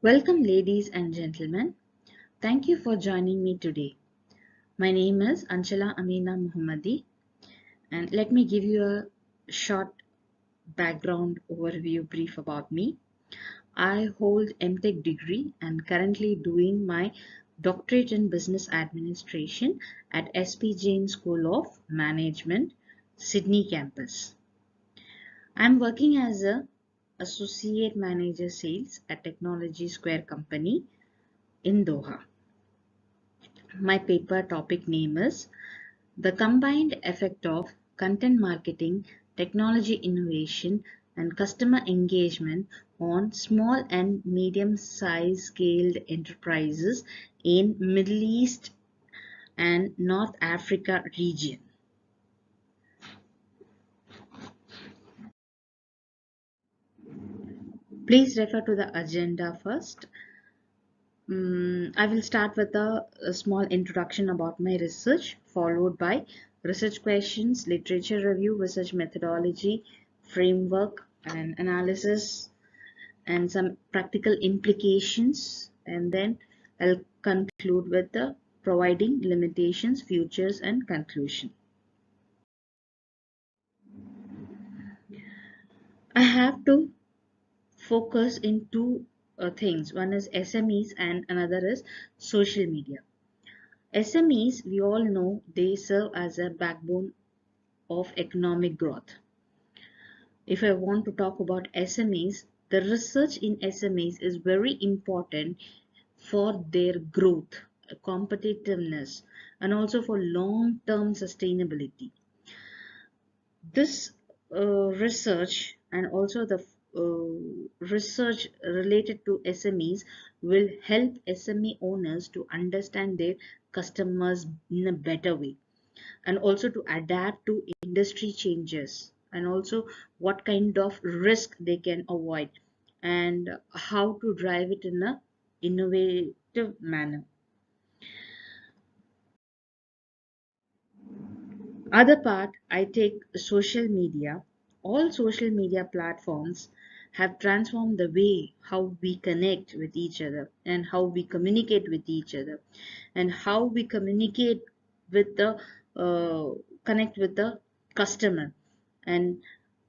Welcome, ladies and gentlemen. Thank you for joining me today. My name is Ameena Mohammadi, and let me give you a short background overview brief about me. I hold MTech degree and currently doing my doctorate in business administration at Jain School of Management, Sydney campus. I'm working as a associate manager sales at Technology Square company in Doha. My paper topic name is the combined effect of content marketing, technology innovation, and customer engagement on small and medium-sized scaled enterprises in Middle East and North Africa region. Please refer to the agenda first. I will start with a small introduction about my research, followed by research questions, literature review, research methodology, framework and analysis, and some practical implications. And then I'll conclude with the providing limitations, futures, and conclusion. I have to focus in two things. One is SMEs and another is social media. SMEs, we all know, they serve as a backbone of economic growth. If I want to talk about SMEs, the research in SMEs is very important for their growth, competitiveness, and also for long-term sustainability. This research and also the research related to SMEs will help SME owners to understand their customers in a better way and also to adapt to industry changes and also what kind of risk they can avoid and how to drive it in a innovative manner. Other part, I take social media. All social media platforms have transformed the way how we connect with each other and how we communicate with each other and how we communicate with the connect with the customer and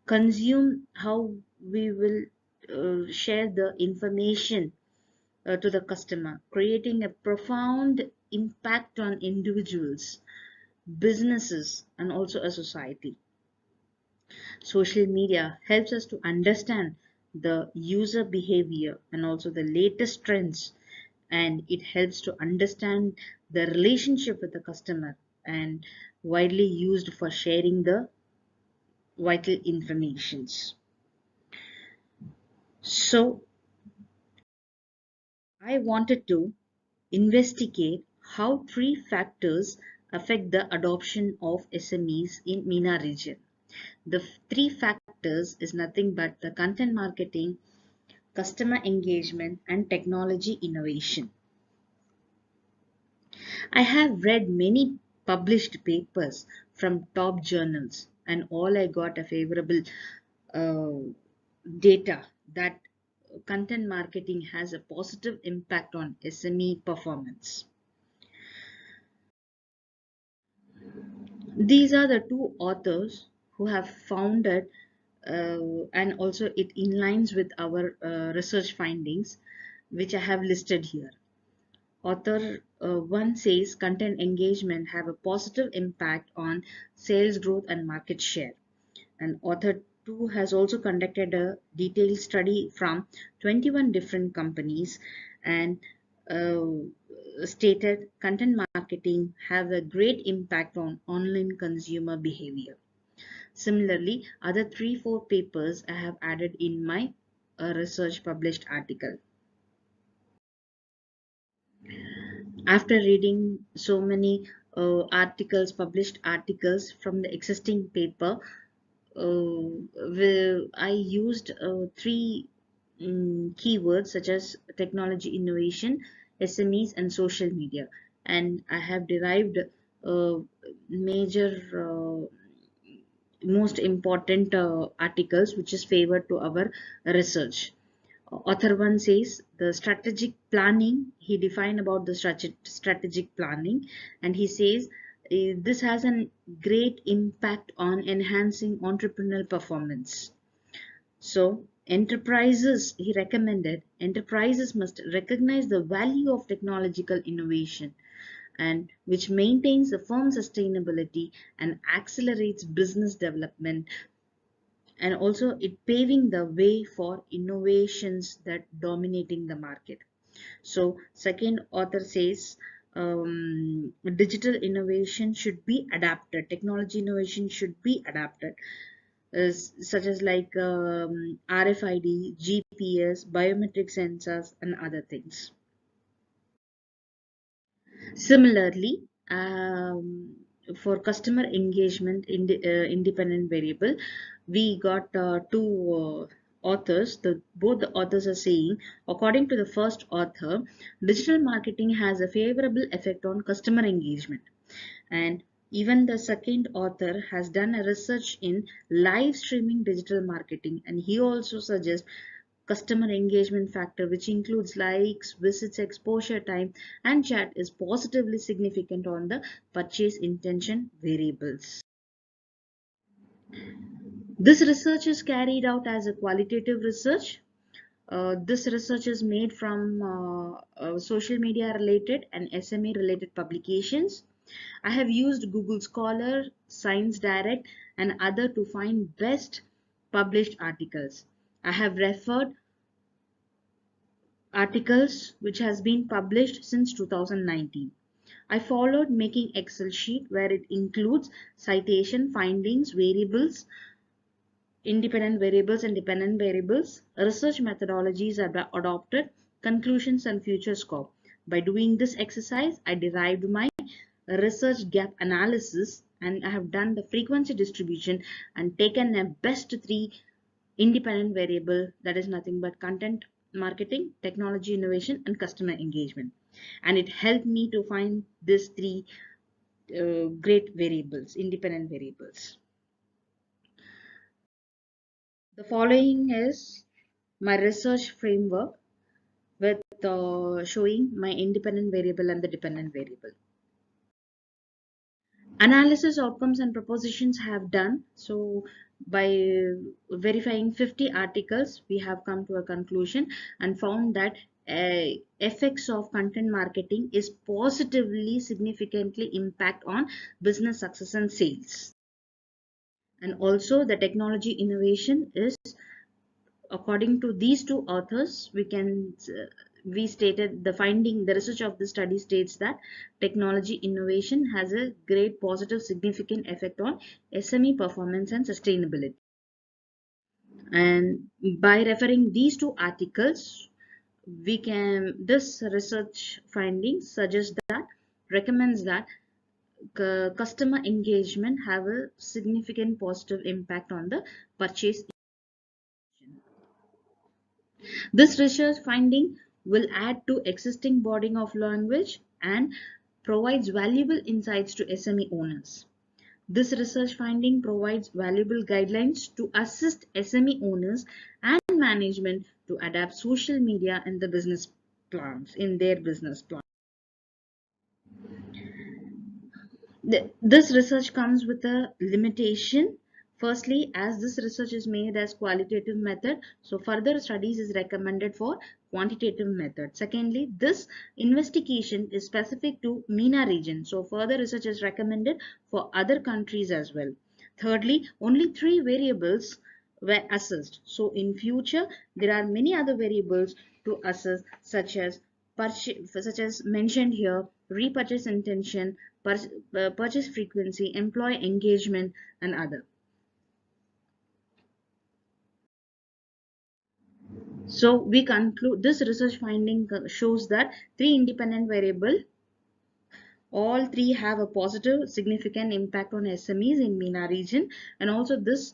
consume how we will share the information to the customer, creating a profound impact on individuals, businesses, and also a society. Social media helps us to understand the user behavior and also the latest trends, and it helps to understand the relationship with the customer and widely used for sharing the vital informations. So I wanted to investigate how three factors affect the adoption of SMEs in MENA region. The three factors is nothing but the content marketing, customer engagement, and technology innovation. I have read many published papers from top journals and all I got a favorable uh, data that content marketing has a positive impact on SME performance. These are the two authors who have founded and also it inlines with our research findings which I have listed here. Author 1 says content engagement have a positive impact on sales growth and market share. And author 2 has also conducted a detailed study from 21 different companies and uh, stated content marketing have a great impact on online consumer behavior. Similarly, other 3-4 papers I have added in my research published article. After reading so many published articles from the existing paper, I used three keywords such as technology innovation, SMEs, and social media. And I have derived major most important articles which is favored to our research. Author 1 says the strategic planning, he defined about the strategic planning, and he says this has a great impact on enhancing entrepreneurial performance. So enterprises, he recommended, enterprises must recognize the value of technological innovation and which maintains the firm's sustainability and accelerates business development, and also it paving the way for innovations that dominating the market. So second author says digital innovation should be adapted, technology innovation should be adapted, such as like RFID, GPS, biometric sensors and other things. Similarly, for customer engagement in the independent variable, we got two authors. Both the authors are saying, according to the first author, digital marketing has a favorable effect on customer engagement. And even the second author has done a research in live streaming digital marketing, and he also suggests customer engagement factor, which includes likes, visits, exposure time, and chat, is positively significant on the purchase intention variables. This research is carried out as a qualitative research. This research is made from social media related and SME related publications. I have used Google Scholar, Science Direct, and other to find best published articles. I have referred articles which has been published since 2019. I followed making Excel sheet where it includes citation, findings, variables, independent variables and dependent variables, research methodologies are adopted, conclusions and future scope. By doing this exercise, I derived my research gap analysis, and I have done the frequency distribution and taken a best three independent variable, that is nothing but content marketing, technology innovation and customer engagement, and it helped me to find these three great variables, independent variables. The following is my research framework with showing my independent variable and the dependent variable. Analysis, outcomes and propositions have done. So by verifying 50 articles, we have come to a conclusion and found that effects of content marketing is positively significantly impact on business success and sales. And also the technology innovation is, according to these two authors, we stated the finding, the research of the study states that technology innovation has a great positive significant effect on SME performance and sustainability. And by referring these two articles, we can, this research findings suggest that, recommends that customer engagement have a significant positive impact on the purchase. This research finding will add to existing body of language and provides valuable insights to SME owners. This research finding provides valuable guidelines to assist SME owners and management to adapt social media in the business plans, in their business plan. This research comes with a limitation. Firstly, as this research is made as qualitative method, so further studies is recommended for quantitative method. Secondly, this investigation is specific to MENA region, so further research is recommended for other countries as well. Thirdly, only 3 variables were assessed. So in future, there are many other variables to assess, such as mentioned here, repurchase intention, purchase frequency, employee engagement, and other. So we conclude this research finding shows that 3 independent variable, all 3 have a positive significant impact on SMEs in MENA region, and also this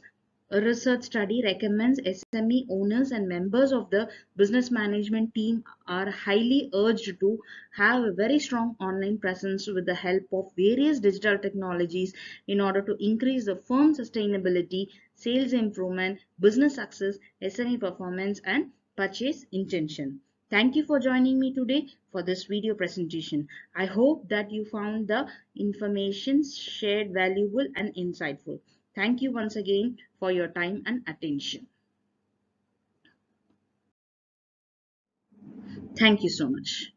research study recommends SME owners and members of the business management team are highly urged to have a very strong online presence with the help of various digital technologies in order to increase the firm sustainability, sales improvement, business success, SME performance and purchase intention. Thank you for joining me today for this video presentation. I hope that you found the information shared valuable and insightful. Thank you once again for your time and attention. Thank you so much.